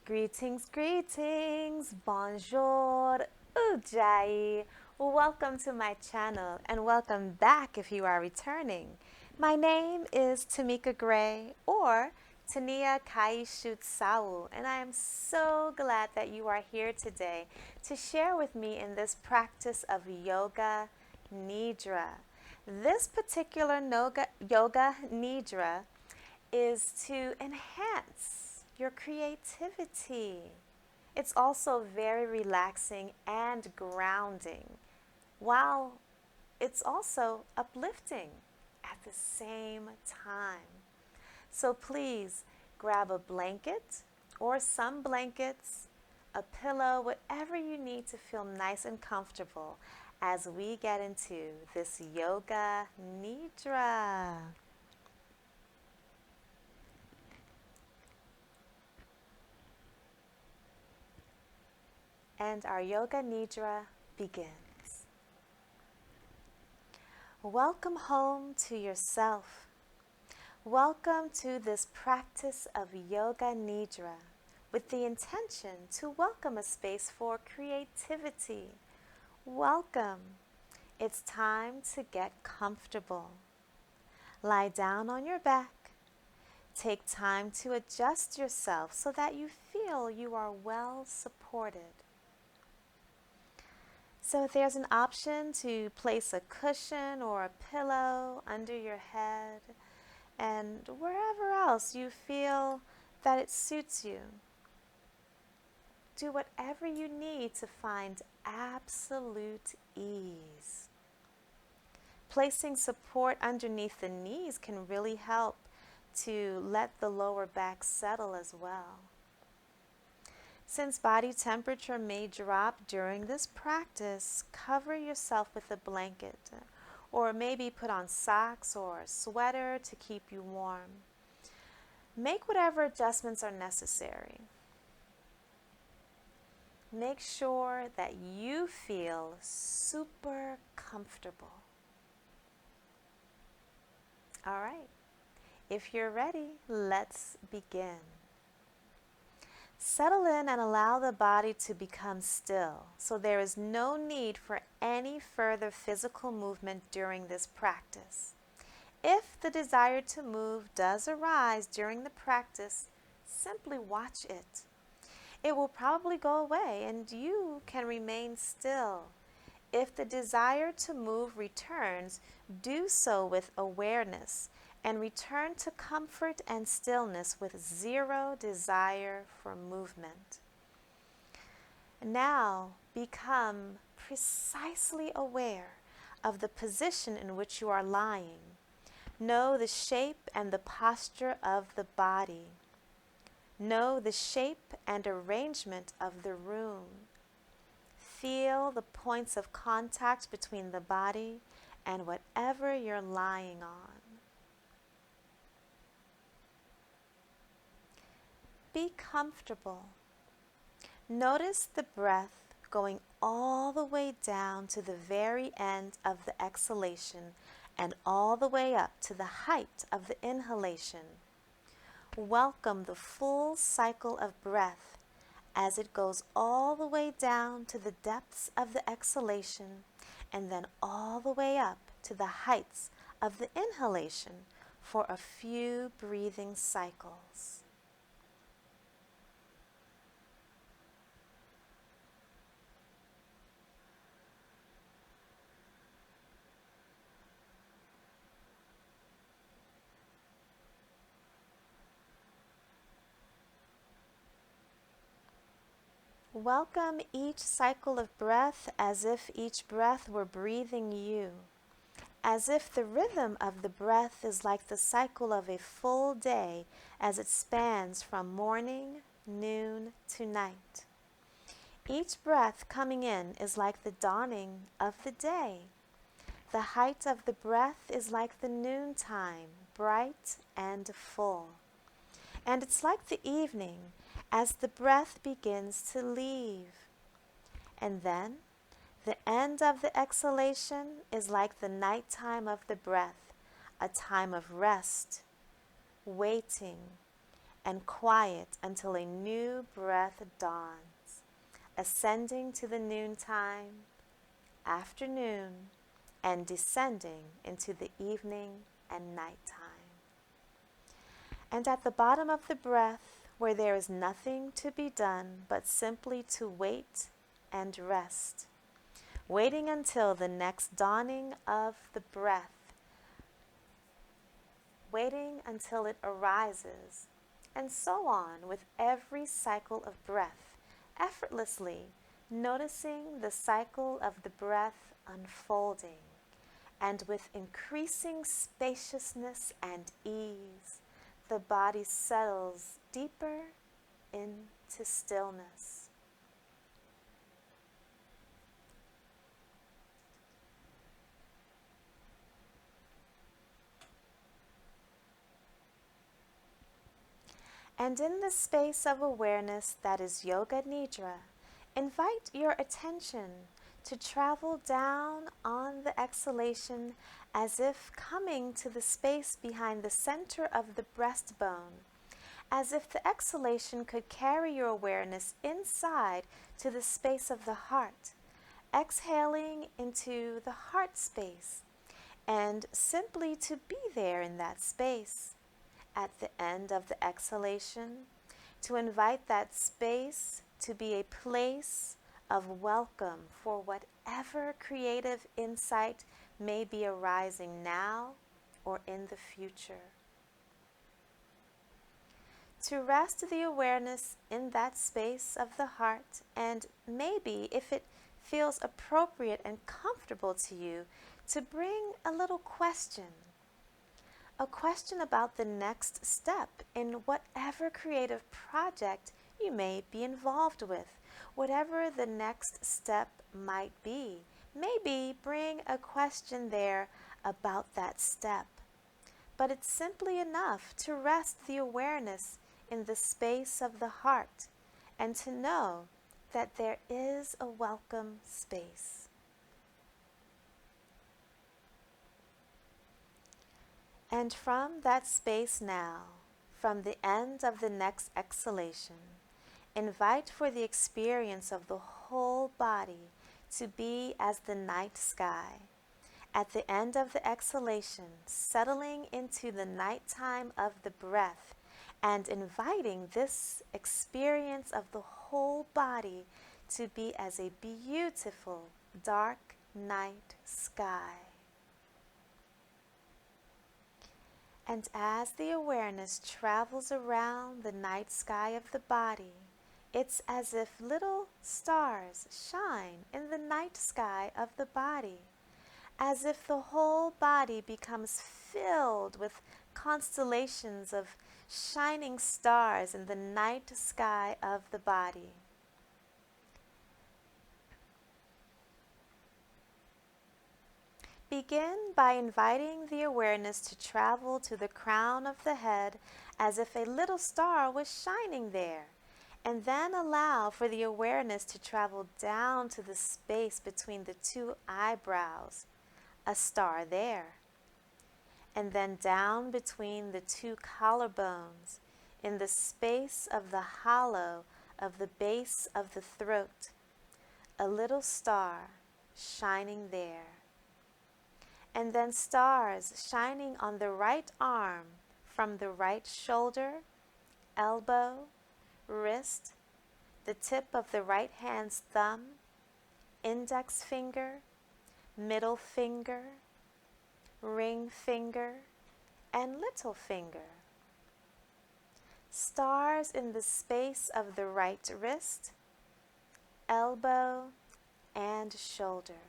Greetings, greetings, bonjour, ujjayi. Welcome to my channel and welcome back if you are returning. My name is Tameka Gray or Tania Kaishut Saul, and I am so glad that you are here today to share with me in this practice of Yoga Nidra. This particular Yoga Nidra is to enhance your creativity. It's also very relaxing and grounding, while it's also uplifting at the same time. So please grab a blanket or some blankets, a pillow, whatever you need to feel nice and comfortable as we get into this Yoga Nidra. And our Yoga Nidra begins. Welcome home to yourself. Welcome to this practice of Yoga Nidra with the intention to welcome a space for creativity. Welcome. It's time to get comfortable. Lie down on your back. Take time to adjust yourself so that you feel you are well supported. So if there's an option to place a cushion or a pillow under your head and wherever else you feel that it suits you, do whatever you need to find absolute ease. Placing support underneath the knees can really help to let the lower back settle as well. Since body temperature may drop during this practice, cover yourself with a blanket or maybe put on socks or a sweater to keep you warm. Make whatever adjustments are necessary. Make sure that you feel super comfortable. All right, if you're ready, let's begin. Settle in and allow the body to become still, so there is no need for any further physical movement during this practice. If the desire to move does arise during the practice, simply watch it. It will probably go away and you can remain still. If the desire to move returns, do so with awareness and return to comfort and stillness with zero desire for movement. Now become precisely aware of the position in which you are lying. Know the shape and the posture of the body. Know the shape and arrangement of the room. Feel the points of contact between the body and whatever you're lying on. Be comfortable. Notice the breath going all the way down to the very end of the exhalation and all the way up to the height of the inhalation. Welcome the full cycle of breath as it goes all the way down to the depths of the exhalation and then all the way up to the heights of the inhalation for a few breathing cycles. Welcome each cycle of breath as if each breath were breathing you, as if the rhythm of the breath is like the cycle of a full day as it spans from morning, noon to night. Each breath coming in is like the dawning of the day. The height of the breath is like the noontime, bright and full. And it's like the evening as the breath begins to leave. And then the end of the exhalation is like the nighttime of the breath, a time of rest, waiting, and quiet until a new breath dawns, ascending to the noontime, afternoon, and descending into the evening and nighttime. And at the bottom of the breath, where there is nothing to be done but simply to wait and rest, waiting until the next dawning of the breath, waiting until it arises, and so on with every cycle of breath, effortlessly noticing the cycle of the breath unfolding, and with increasing spaciousness and ease, the body settles deeper into stillness. And in the space of awareness that is Yoga Nidra, invite your attention to travel down on the exhalation as if coming to the space behind the center of the breastbone, as if the exhalation could carry your awareness inside to the space of the heart, exhaling into the heart space, and simply to be there in that space. At the end of the exhalation, to invite that space to be a place of welcome for whatever creative insight may be arising now or in the future. To rest the awareness in that space of the heart, and maybe, if it feels appropriate and comfortable to you, to bring a little question. A question about the next step in whatever creative project you may be involved with, whatever the next step might be. Maybe bring a question there about that step. But it's simply enough to rest the awareness in the space of the heart and to know that there is a welcome space. And from that space now, from the end of the next exhalation, invite for the experience of the whole body to be as the night sky. At the end of the exhalation, settling into the nighttime of the breath and inviting this experience of the whole body to be as a beautiful dark night sky. And as the awareness travels around the night sky of the body, it's as if little stars shine in the night sky of the body, as if the whole body becomes filled with constellations of shining stars in the night sky of the body. Begin by inviting the awareness to travel to the crown of the head as if a little star was shining there, and then allow for the awareness to travel down to the space between the two eyebrows, a star there, and then down between the two collarbones, in the space of the hollow of the base of the throat, a little star shining there. And then stars shining on the right arm from the right shoulder, elbow, wrist, the tip of the right hand's thumb, index finger, middle finger, ring finger, and little finger. Stars in the space of the right wrist, elbow, and shoulder.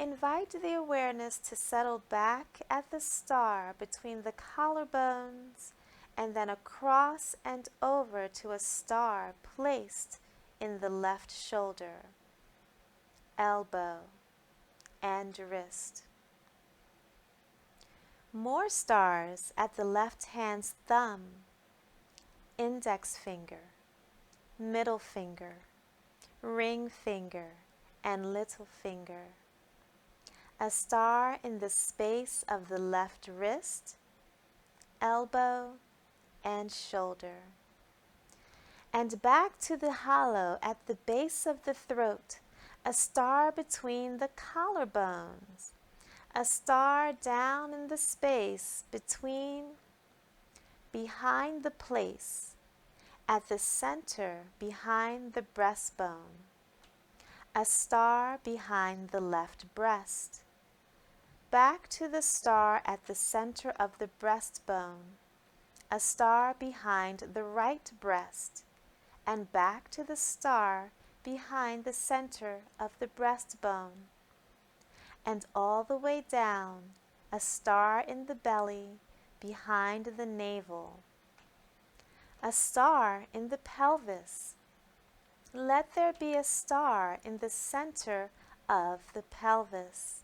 Invite the awareness to settle back at the star between the collarbones and then across and over to a star placed in the left shoulder, elbow, and wrist. More stars at the left hand's thumb, index finger, middle finger, ring finger, and little finger. A star in the space of the left wrist, elbow, and shoulder. And back to the hollow at the base of the throat, a star between the collarbones, a star down in the space behind the place, at the center behind the breastbone, a star behind the left breast, back to the star at the center of the breastbone, a star behind the right breast, and back to the star behind the center of the breastbone, and all the way down, a star in the belly behind the navel, a star in the pelvis. Let there be a star in the center of the pelvis.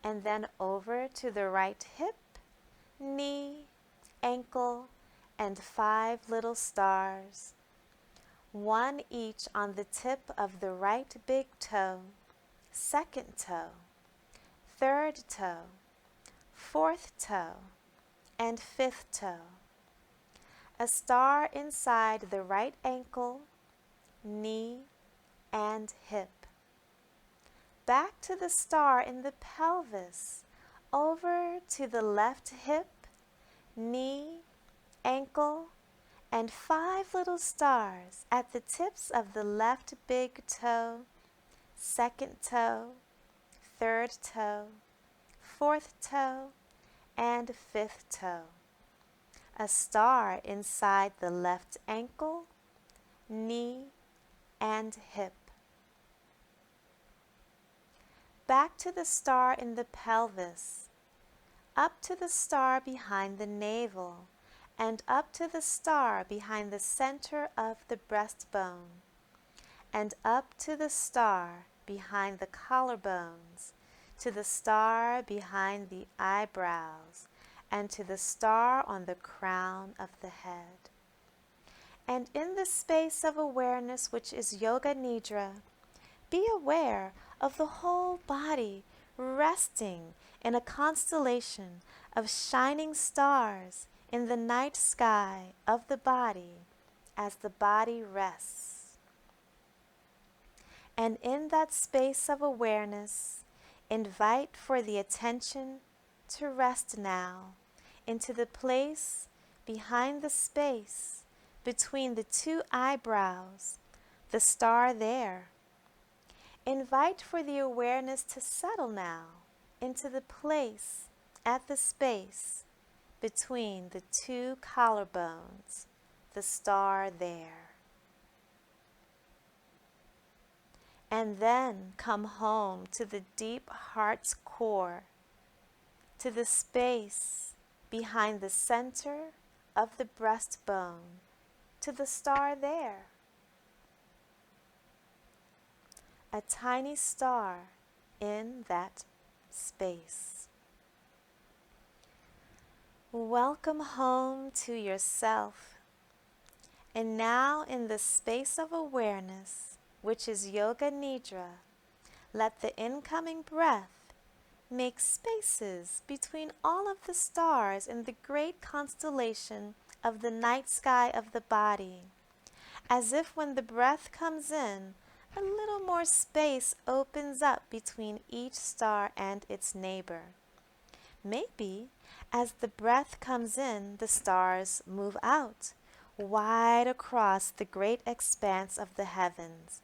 And then over to the right hip, knee, ankle, and 5 little stars, one each on the tip of the right big toe, second toe, third toe, fourth toe, and fifth toe. A star inside the right ankle, knee, and hip. Back to the star in the pelvis, over to the left hip, knee, ankle, and 5 little stars at the tips of the left big toe, second toe, third toe, fourth toe, and fifth toe. A star inside the left ankle, knee, and hip. Back to the star in the pelvis, up to the star behind the navel, and up to the star behind the center of the breastbone, and up to the star behind the collarbones, to the star behind the eyebrows, and to the star on the crown of the head. And in the space of awareness, which is Yoga Nidra, be aware of the whole body resting in a constellation of shining stars in the night sky of the body as the body rests. And in that space of awareness, invite for the attention to rest now into the place behind the space between the 2 eyebrows, the star there. Invite for the awareness to settle now into the place at the space between the 2 collarbones, the star there. And then come home to the deep heart's core, to the space behind the center of the breastbone, to the star there. A tiny star in that space. Welcome home to yourself. And now in the space of awareness, which is Yoga Nidra, let the incoming breath make spaces between all of the stars in the great constellation of the night sky of the body, as if when the breath comes in, a little more space opens up between each star and its neighbor. Maybe as the breath comes in, the stars move out, wide across the great expanse of the heavens.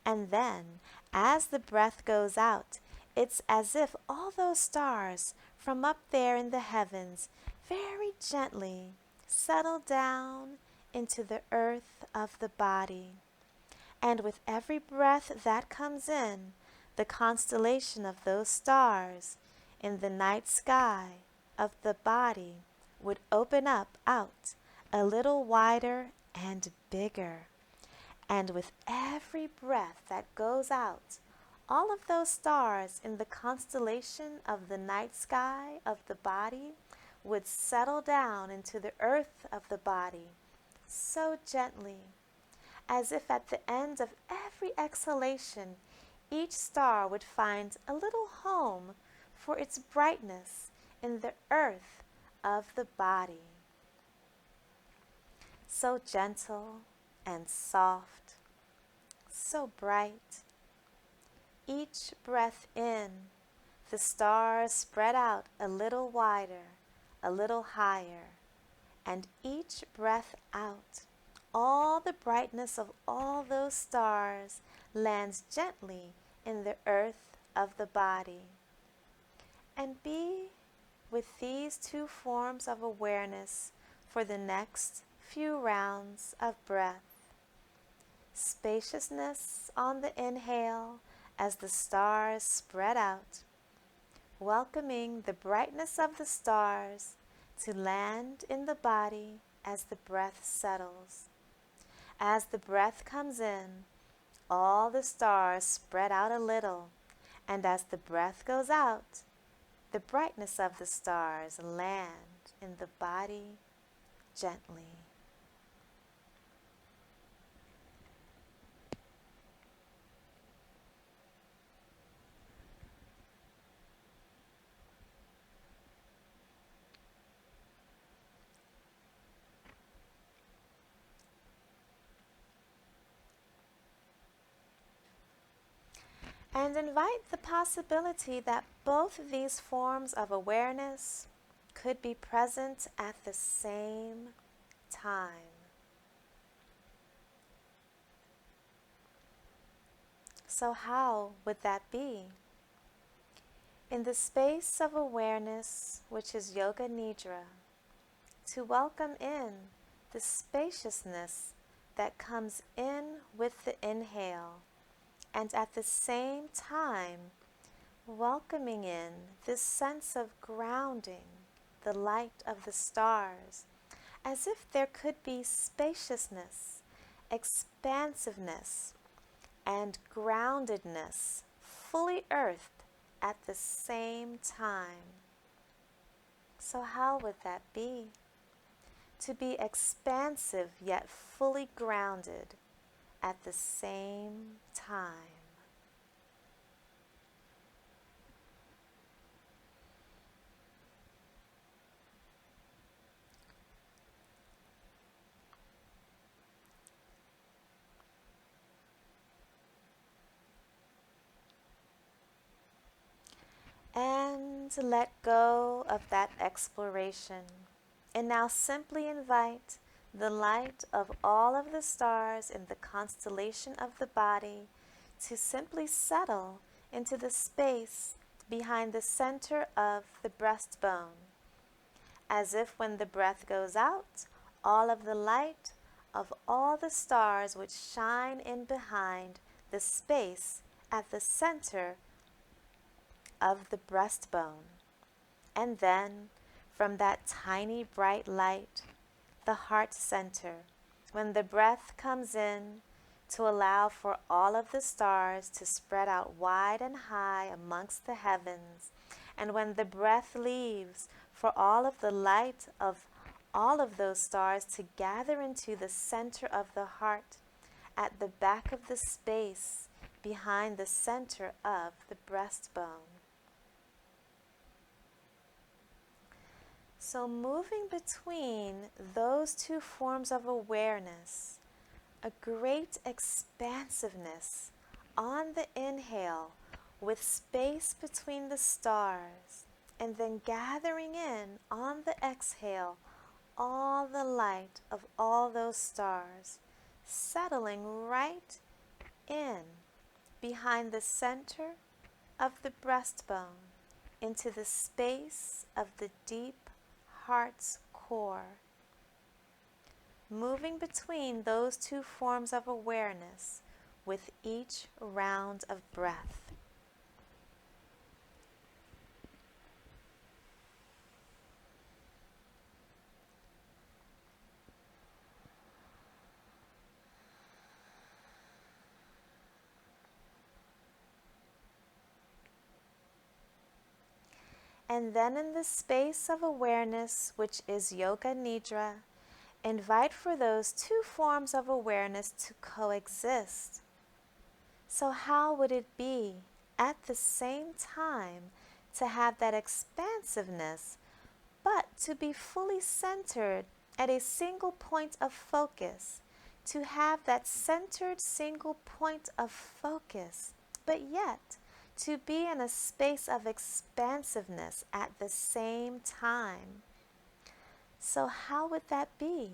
And then, as the breath goes out, it's as if all those stars from up there in the heavens very gently settle down into the earth of the body. And with every breath that comes in, the constellation of those stars in the night sky of the body would open up out a little wider and bigger. And with every breath that goes out, all of those stars in the constellation of the night sky of the body would settle down into the earth of the body so gently, as if at the end of every exhalation, each star would find a little home for its brightness in the earth of the body. so gentle and soft, so bright. Each breath in, the stars spread out a little wider, a little higher, and each breath out, all the brightness of all those stars lands gently in the earth of the body. And be with these two forms of awareness for the next few rounds of breath. Spaciousness on the inhale as the stars spread out, welcoming the brightness of the stars to land in the body as the breath settles. As the breath comes in, all the stars spread out a little, and as the breath goes out, the brightness of the stars land in the body gently. And invite the possibility that both of these forms of awareness could be present at the same time. So how would that be? In the space of awareness, which is Yoga Nidra, to welcome in the spaciousness that comes in with the inhale, and at the same time welcoming in this sense of grounding, the light of the stars, as if there could be spaciousness, expansiveness, and groundedness fully earthed at the same time. So how would that be? To be expansive yet fully grounded at the same time. And let go of that exploration. And now simply invite the light of all of the stars in the constellation of the body to simply settle into the space behind the center of the breastbone, as if when the breath goes out, all of the light of all the stars would shine in behind the space at the center of the breastbone. And then, from that tiny bright light, the heart center, when the breath comes in, to allow for all of the stars to spread out wide and high amongst the heavens, and when the breath leaves, for all of the light of all of those stars to gather into the center of the heart, at the back of the space behind the center of the breastbone. So moving between those two forms of awareness, a great expansiveness on the inhale with space between the stars, and then gathering in on the exhale all the light of all those stars, settling right in behind the center of the breastbone into the space of the deep heart's core, moving between those two forms of awareness with each round of breath. And then in the space of awareness, which is Yoga Nidra, invite for those two forms of awareness to coexist. So how would it be at the same time to have that expansiveness, but to be fully centered at a single point of focus, to have that centered single point of focus, but yet to be in a space of expansiveness at the same time. So how would that be?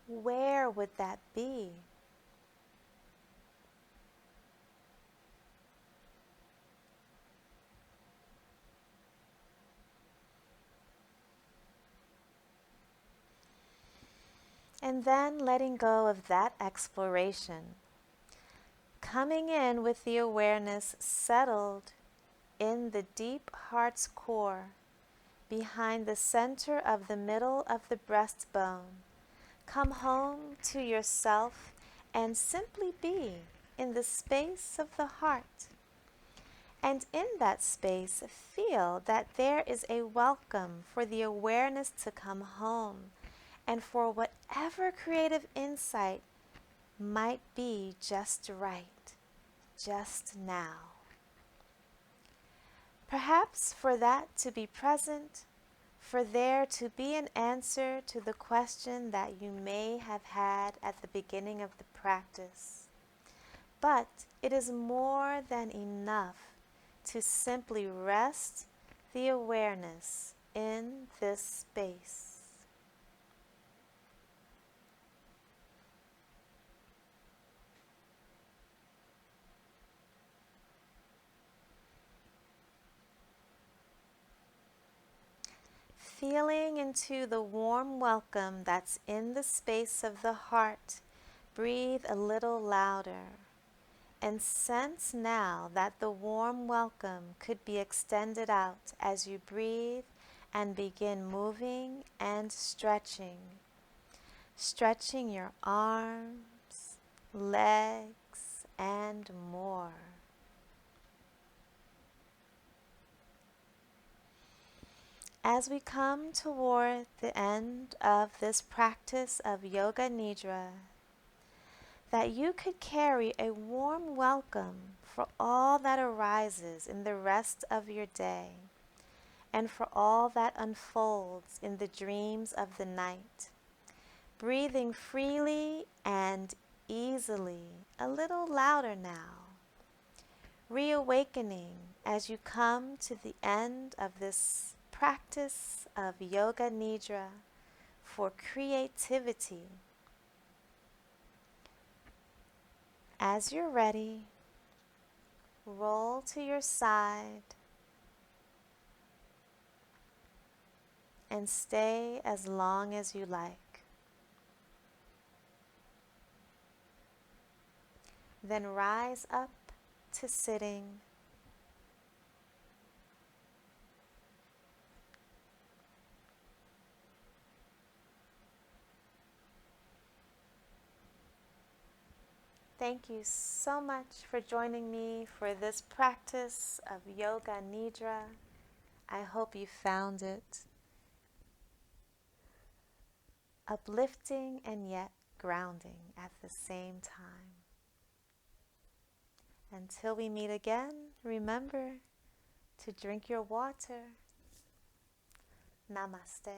Where would that be? And then letting go of that exploration, coming in with the awareness settled in the deep heart's core, behind the center of the middle of the breastbone. Come home to yourself and simply be in the space of the heart. And in that space, feel that there is a welcome for the awareness to come home and for whatever creative insight might be just right, just now. Perhaps for that to be present, for there to be an answer to the question that you may have had at the beginning of the practice. But it is more than enough to simply rest the awareness in this space. Feeling into the warm welcome that's in the space of the heart, breathe a little louder. And sense now that the warm welcome could be extended out as you breathe and begin moving and stretching. Stretching your arms, legs, and more. As we come toward the end of this practice of Yoga Nidra, that you could carry a warm welcome for all that arises in the rest of your day, and for all that unfolds in the dreams of the night, breathing freely and easily, a little louder now, reawakening as you come to the end of this practice of Yoga Nidra for creativity. As you're ready, roll to your side and stay as long as you like. Then rise up to sitting. Thank you so much for joining me for this practice of Yoga Nidra. I hope you found it uplifting and yet grounding at the same time. Until we meet again, remember to drink your water. Namaste.